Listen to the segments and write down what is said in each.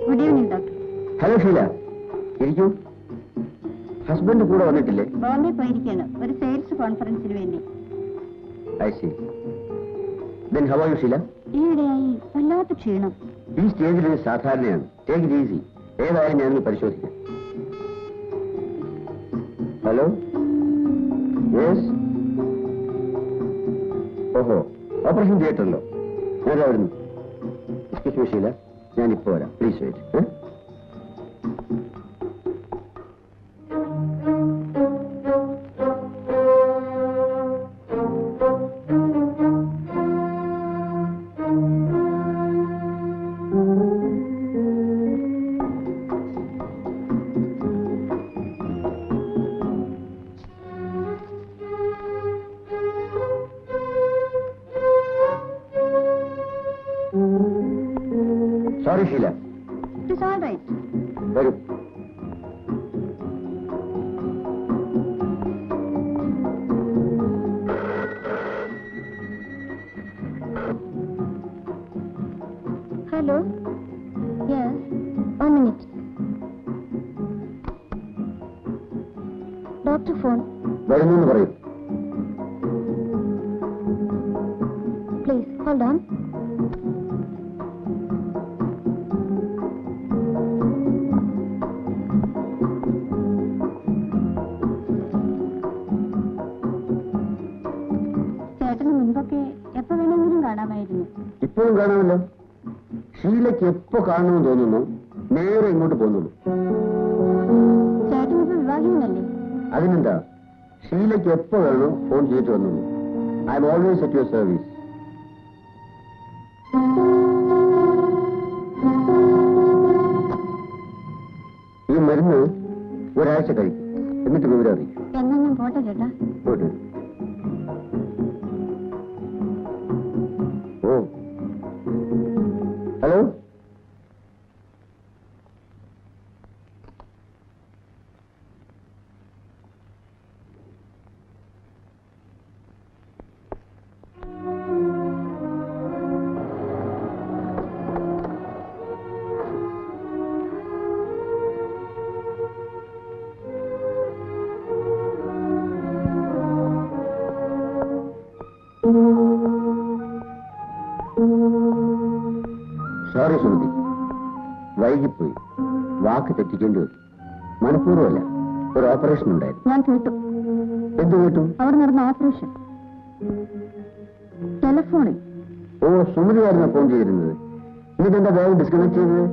Good evening doctor. Hello Sheela, ഇരിക്കൂ. Husband കൂടെ വന്നിട്ടില്ലേ? ബോംബെ പോയിരിക്കുകയാണ് ഒരു സെയിൽസ് കോൺഫറൻസിന് വേണ്ടി. I see. Then how are you Sheela? ഈയിടെയായി വല്ലാത്ത ക്ഷീണം. ഈ സ്റ്റേജിൽ ഇത് സാധാരണയാണ്. Take it easy. ഏതായാലും ഞാനൊന്ന് പരിശോധിക്കാം. Hello, yes. ഓഹോ, ഓപ്പറേഷൻ തിയേറ്ററിലോ? ഞാൻ വരുന്നു. എക്സ്ക്യൂസ് മീ ഷീല, ഞാനിപ്പോ വരാം. Please wait. Sorry, Sheila. It is all right. Very. Hello? Yes. 1 minute. Doctor phone. വരുന്നു എന്ന് പറയൂ. Please, hold on. ഇപ്പോഴും കാണാമല്ലോ. ഷീലയ്ക്ക് എപ്പോ കാണണമെന്ന് തോന്നുന്നു നേരെ ഇങ്ങോട്ട് പോകുന്നുള്ളൂ. അതിനെന്താ, ഷീലയ്ക്ക് എപ്പോ വേണം ഫോൺ ചെയ്തിട്ട് വന്നുള്ളൂ. I am always at your service. ഈ മരുന്ന് ഒരാഴ്ച കഴിക്കും, എന്നിട്ട് വിവരം അറിയിക്കും. പോട്ടെ. ഓ, ഹലോ. സോറി സുമതി, വൈകിപ്പോയി. വാക്ക് തെറ്റിക്കേണ്ടി വരും. മനഃപൂർവ്വമല്ല, ഒരു ഓപ്പറേഷൻ ഉണ്ടായിരുന്നു. ഞാൻ കേട്ടു. എന്ത് കേട്ടു? അവിടെ നടന്ന ഓപ്പറേഷൻ ടെലിഫോണിൽ. ഓ, സുമതിയായിരുന്നു ഫോൺ ചെയ്തിരുന്നത്. എന്നിട്ടെന്താ വേഗം ഡിസ്കണക്ട് ചെയ്തത്?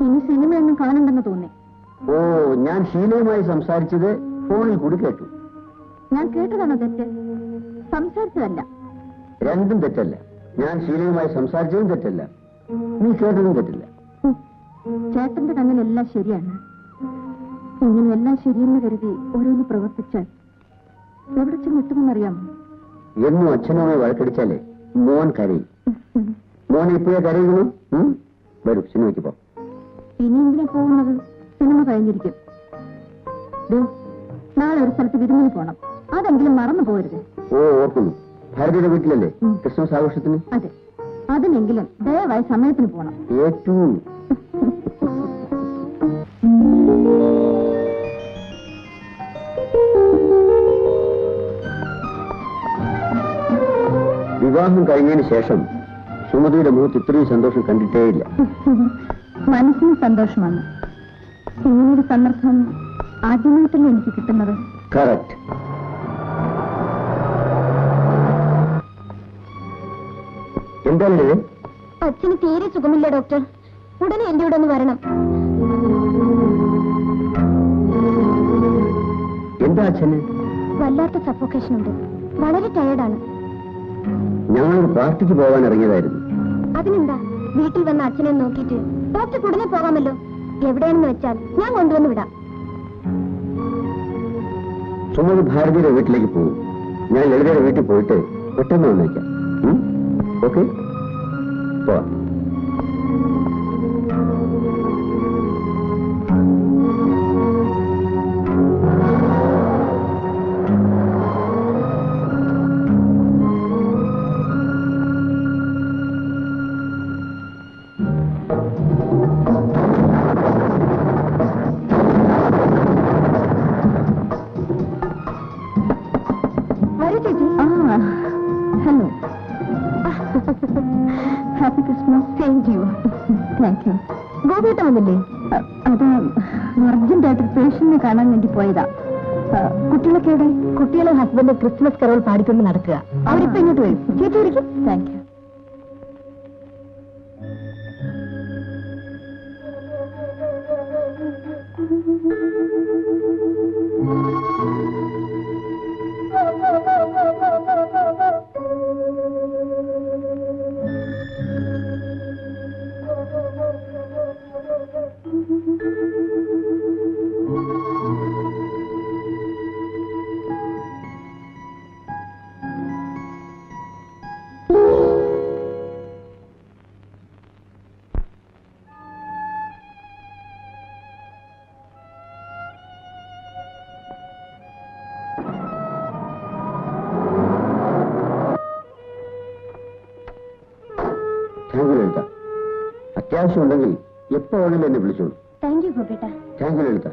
ഇനി സിനിമയൊന്നും കാണണ്ടെന്ന് തോന്നി. ഓ, ഞാൻ ഷീലയുമായി സംസാരിച്ചത് ഫോണിൽ കൂടി കേട്ടു. ഞാൻ കേട്ടതാണോ തെറ്റ്? സംസാരിച്ചതല്ല. രണ്ടും തെറ്റല്ല. ഞാൻ ഷീലയുമായി സംസാരിച്ചതും തെറ്റല്ല, നീ കേട്ടതും തെറ്റില്ല. ചേട്ടന്റെ കണ്ണിലെല്ലാം ശരിയാണ്. ഇങ്ങനെയെല്ലാം ശരിയെന്ന് കരുതി ഓരോന്ന് പ്രവർത്തിച്ചാൽ എവിടെ ചെന്നെത്തുമെന്നറിയാമോ? എന്നും അച്ഛനുമായി വഴക്കടിച്ചാലേ മോൻ കരയും. മോൻ ഇപ്പോഴേ കരയുന്നു. വരൂ, സിനിമയ്ക്ക് പോ. ഇനി എന്തിനാ പോകുന്നത്? സിനിമ കഴിഞ്ഞിരിക്കും. നാളെ ഒരു സ്ഥലത്ത് വിരുന്നിന് പോണം. അതെങ്കിലും മറന്നു പോകരുത്. ഓ, ഓർക്കുന്നു. ഭാരതിയുടെ വീട്ടിലല്ലേ ക്രിസ്മസ് ആഘോഷത്തിന്? അതെ, അതിനെങ്കിലും ദയവായി സമയത്തിന് പോണം. ഏറ്റവും വിവാഹം കഴിഞ്ഞതിന് ശേഷം സുമതിയുടെ മുഖത്ത് ഇത്രയും സന്തോഷം കണ്ടിട്ടേയില്ല. മനസ്സിന് സന്തോഷമാണ്. ഇങ്ങനൊരു സന്ദർഭം ആദ്യമായിട്ടല്ലേ എനിക്ക് കിട്ടുന്നത്. കറക്റ്റ്. എന്താണത്? അച്ഛന് തീരെ സുഖമില്ല ഡോക്ടർ. ഉടനെ എന്റെ കൂടെ ഒന്ന് വരണം. എന്താ അച്ഛന്? വല്ലാത്ത സഫോക്കേഷൻ ഉണ്ട്. വളരെ ടയർഡാണ്. ഞങ്ങളൊരു പാർട്ടിക്ക് പോകാൻ ഇറങ്ങിയതായിരുന്നു. അതിനെന്താ, വീട്ടിൽ വന്ന അച്ഛനെ നോക്കിയിട്ട് ഡോക്ടർ ഉടനെ പോകാമല്ലോ. എവിടെയെന്ന് വെച്ചാൽ ഞാൻ കൊണ്ടുവന്ന് വിടാം. സുമതി ഭാരതിയുടെ വീട്ടിലേക്ക് പോകും. ഞാൻ ലളിതയുടെ വീട്ടിൽ പോയിട്ട് പെട്ടെന്ന് വന്നേക്കാം. ഓക്കെ, പോവാം. Same to you. Thank you. ഗോപിയേട്ടൻ വന്നില്ലേ? അത് അർജന്റായിട്ട് പേഷ്യന്റിനെ കാണാൻ വേണ്ടി പോയതാ. കുട്ടികളൊക്കെ എവിടെ? കുട്ടികളെ ഹസ്ബൻഡ് ക്രിസ്മസ് കരോൾ പാടിക്കൊണ്ട് നടക്കുക. അവരിപ്പോ ഇങ്ങോട്ട് വരും. ചേച്ചി വിളിക്കും. Thank you. അത്യാവശ്യം ഉണ്ടെങ്കിൽ എപ്പോ വേണമെങ്കിലും എന്നെ വിളിച്ചോളൂ. താങ്ക് യു ഗോപിയേട്ടാ. Thank you Lalitha.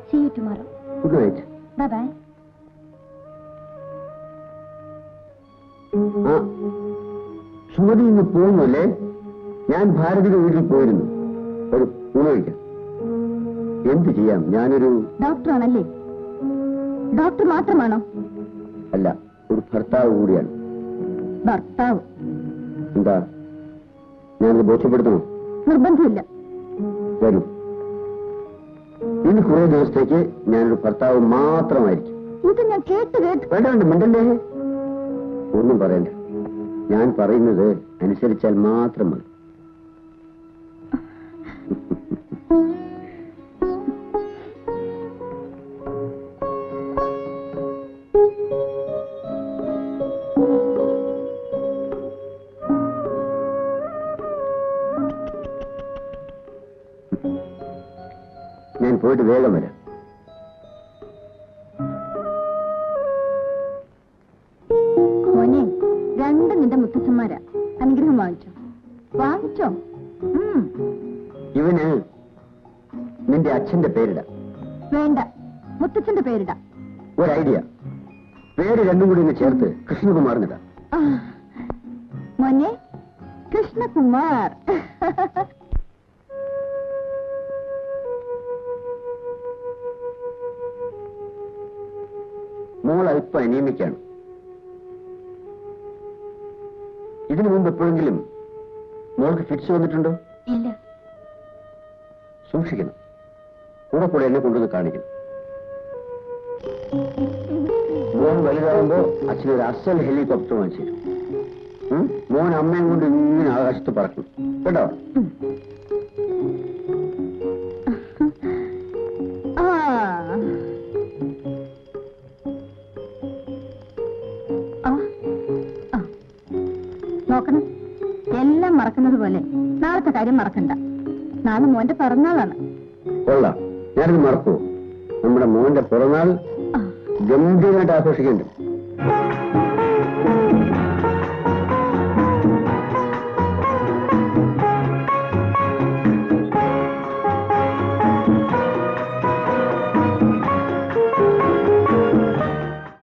See you tomorrow. Good night. Bye bye. ആ സുമതി ഇന്ന് പോകുന്നു അല്ലേ? ഞാൻ ഭാരതിയുടെ വീട്ടിൽ പോയിരുന്നു. ഒരു ഊണ് കഴിക്കാം. എന്ത് ചെയ്യാം, ഞാനൊരു ഡോക്ടറാണല്ലേ? ഡോക്ടർ മാത്രമാണോ? അല്ല, ഒരു ഭർത്താവ് കൂടിയാണ്. ഭർത്താവ്? എന്താ, ഞാനത് ബോധ്യപ്പെടുത്തണോ? നിർബന്ധമില്ല. വരൂ. ഇനി കുറെ ദിവസത്തേക്ക് ഞാനൊരു ഭർത്താവ് മാത്രമായിരിക്കും. ഇത് ഞാൻ കേട്ട് വേണ്ട മിണ്ടല്ലേ, ഒന്നും പറയണ്ട. ഞാൻ പറയുന്നത് അനുസരിച്ചാൽ മാത്രം മതി. ഞാൻ പോയിട്ട് വേഗം വരാം. മോനെ, രണ്ടും നിന്റെ മുത്തച്ഛന്മാരാ. അനുഗ്രഹം വാങ്ങിച്ചോ? ഇവന് നിന്റെ അച്ഛന്റെ പേരിടാം. വേണ്ട, മുത്തച്ഛന്റെ പേരിടാം. ഒരു ഐഡിയ, പേര് രണ്ടും കൂടി ഒന്ന് ചേർത്ത് കൃഷ്ണകുമാറിനിടാം. മോനെ, കൃഷ്ണകുമാർ. മോൾ അല്പം അനീമിക്കാണ്. ഇതിനു മുമ്പ് എപ്പോഴെങ്കിലും മോൾക്ക് ഫിറ്റ്സ് വന്നിട്ടുണ്ടോ? ഇല്ല. സൂക്ഷിക്കണം. കൂടെ കൂടെ എന്നെ കൊണ്ടുവന്ന് കാണിക്കണം. മോൻ വലുതാകുമ്പോ അച്ഛനൊരു അസൽ ഹെലികോപ്റ്റർ വാങ്ങിച്ചു തരും. മോൻ അമ്മയും കൊണ്ട് ഇങ്ങനെ ആകാശത്ത് പറക്കണം കേട്ടോ. നോക്കണം, എല്ലാം മറക്കുന്നത് പോലെ നാളത്തെ കാര്യം മറക്കണ്ട. നാളെ മോന്റെ പിറന്നാളാണ്. കൊള്ളാം, ഞാനിത് മറക്കൂ. നമ്മുടെ മോന്റെ പിറന്നാൾ ഗംഭീരമായിട്ട് ആഘോഷിക്കേണ്ടത്.